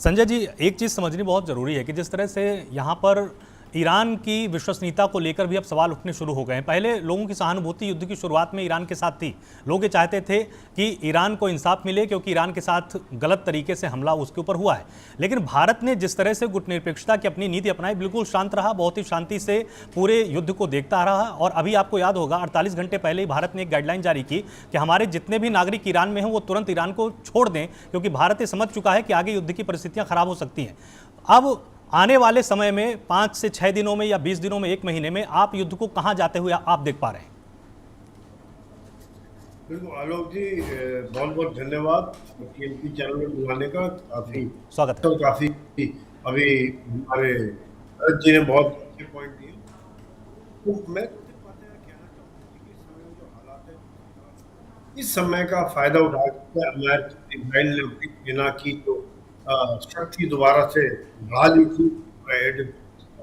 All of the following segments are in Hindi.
संजय जी, एक चीज़ समझनी बहुत ज़रूरी है कि जिस तरह से यहाँ पर ईरान की विश्वसनीयता को लेकर भी अब सवाल उठने शुरू हो गए हैं। पहले लोगों की सहानुभूति युद्ध की शुरुआत में ईरान के साथ थी। लोग ये चाहते थे कि ईरान को इंसाफ मिले क्योंकि ईरान के साथ गलत तरीके से हमला उसके ऊपर हुआ है। लेकिन भारत ने जिस तरह से गुटनिरपेक्षता की अपनी नीति अपनाई, बिल्कुल शांत रहा, बहुत ही शांति से पूरे युद्ध को देखता रहा। और अभी आपको याद होगा 48 घंटे पहले ही भारत ने एक गाइडलाइन जारी की कि हमारे जितने भी नागरिक ईरान में हैं वो तुरंत ईरान को छोड़ दें, क्योंकि भारत ये समझ चुका है कि आगे युद्ध की परिस्थितियां खराब हो सकती हैं। अब आने वाले समय में 5 से 6 दिनों में या 20 दिनों में, 1 महीने में आप युद्ध को कहां जाते हुए आप देख पा रहे हैं? बिल्कुल आलोक जी, बहुत बहुत धन्यवाद टीएमपी चैनल में बुलाने का। काफी स्वागत है। तो काफी अभी हमारे भरत जी ने बहुत अच्छे पॉइंट दिए। तो मैं कुछ बातें कहना चाहूँगा कि इस समय में जो हालात है, इस समय का फायदा उठा के अमेरिका इजराइल ने अपनी सेना की जो शक्ति दोबारा से बढ़ा ली थी।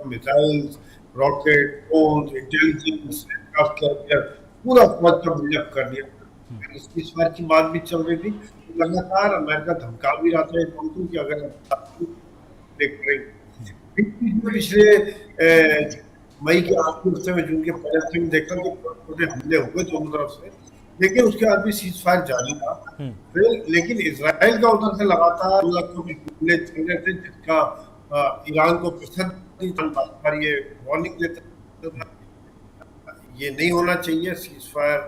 मिसाइल्स, रॉकेट, ड्रोन, इंटेलिजेंस, पूरा फौज का बिल्डअप कर दिया। इस बार की बात भी चल रही थी, लगातार अमेरिका धमका भी रहा था कि अगर देख रहे पिछले मई के आखिरी हफ्ते में, जून के पहले हफ्ते में देखा कि छोटे हमले हुए दोनों तरफ से, लेकिन उसके बाद भी सीज फायर जारी था। लेकिन इसराइल का उधर से लगातार हमले चल रहे थे, जिसका ईरान को बार ये वार्निंग देता था ये नहीं होना चाहिए, सीज फायर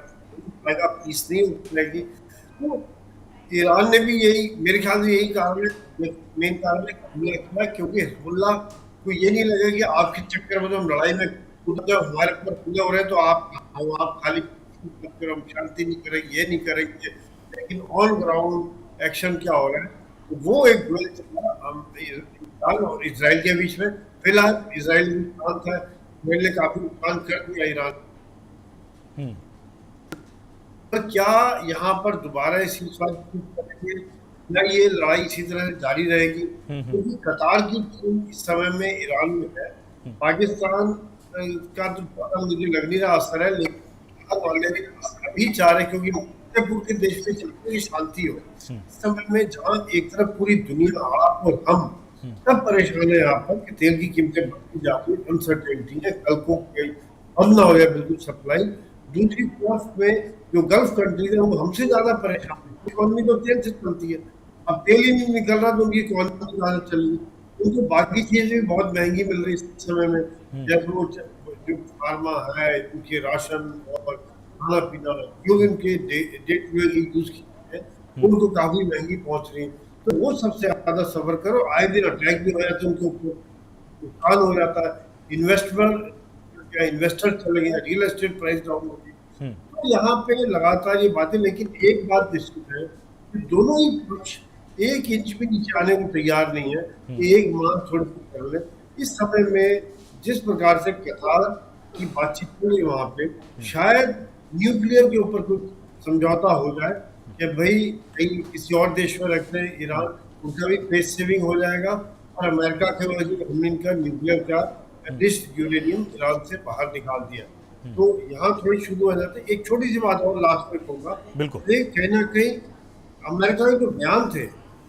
पीस नहीं उठेगी। तो ईरान ने भी यही, मेरे ख्याल से यही कारण है, मेन कारण है हमला किया, क्योंकि हिजबुल्लाह को ये नहीं लगेगा कि आपके चक्कर में तो हम लड़ाई में हमारे ऊपर पूरे हो रहे हैं तो आप खाली हम शांति नहीं करेंगे, ये नहीं करेंगे। लेकिन ऑन ग्राउंड एक्शन क्या हो रहा है, तो वो एक ड्यूल चल रहा ईरान और इसराइल के बीच में। फिलहाल इसराइल भी शांत है, इसराइल ने काफी नुकसान कर दिया ईरान। पर क्या यहाँ पर दोबारा ये लड़ाई इसी तरह जारी रहेगी? क्योंकि कतार की टीम इस समय में ईरान में है। पाकिस्तान का तो मुझे लग नहीं रहा असर है, लेकिन वाले अभी चाह रहे, क्योंकि पूरे देश में चलते हुए शांति हो। इस समय में जहाँ एक तरफ पूरी दुनिया, आप और हम सब परेशान है यहाँ पर कि तेल की कीमतें बढ़ती जाती है, अनसर्टेनिटी है, कल को हम ना हो जाए बिल्कुल सप्लाई। दूसरी तरफ में जो गल्फ कंट्रीज है वो हमसे ज्यादा परेशान है, इकोनॉमी तो तेल से चलती है। अब तेल ही नहीं निकल रहा तो उनकी इकोनॉमी ज्यादा चल रही, उनको बाकी चीजें भी बहुत महंगी मिल रही इस समय में, जैसे वो जो फार्मा है, उनके राशन और खाना पीना, जो उनके डे टू डे यूज की है, उनको काफी महंगी पहुंच रही है। तो वो सबसे ज्यादा सफर करो, आए दिन अटैक भी हो जाते हैं, उनको नुकसान हो जाता है, इन्वेस्टर चले गए, रियल एस्टेट प्राइस डाउन हो गई। तो यहाँ पे लगातार ये बातें, लेकिन एक बात निश्चित है कि दोनों ही पक्ष एक इंच भी नीचे आने को तैयार नहीं है कि एक मान थोड़ी कर ले। इस समय में जिस प्रकार से कतार की बातचीत हुई वहां पे, शायद न्यूक्लियर के ऊपर कुछ समझौता हो जाए कि भाई कहीं किसी और देश में रखते हैं ईरान, उनका भी पेस सेविंग हो जाएगा, और अमेरिका के वजह से हमने इनका न्यूक्लियर का एटलीस्ट यूरेनियम ईरान से बाहर निकाल दिया। तो यहाँ थोड़ी शुरू हो जाते। एक छोटी सी बात और लास्ट में कहूंगा, कहीं ना कहीं अमेरिका के जो बयान थे,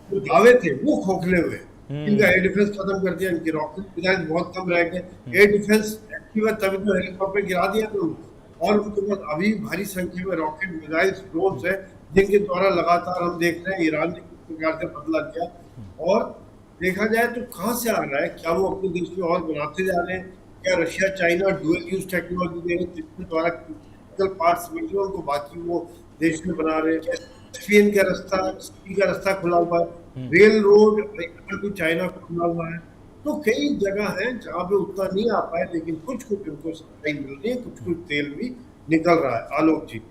जो दावे थे, वो खोखले हुए। इनका एयर डिफेंस खत्म कर दिया, इनके रॉकेट मिसाइल बहुत कम रह गए। एयर डिफेंस एक्टिव है तभी तो हेलीकॉप्टर गिरा दिया था, और उनके पास अभी भारी संख्या में रॉकेट मिसाइल ड्रोन्स है, जिनके द्वारा लगातार हम देख रहे हैं ईरान ने किस प्रकार से बदला किया। और देखा जाए तो कहाँ से आ रहा है, क्या वो अपने देश में और बनाते जा रहे हैं, क्या Russia China dual use technology दे रहे हैं जिसके द्वारा क्रिटिकल पार्ट्स मिल रहे हैं उनको, बाकी वो देश में बना रहे हैं। स्पेन का रास्ता खुला हुआ है, रेल रोड टू चाइना खुला हुआ है। तो कई जगह है जहाँ पे उतना नहीं आ पाए, लेकिन कुछ कुछ उनको सप्लाई मिल रही है, कुछ कुछ तेल भी निकल रहा है। आलोक जी।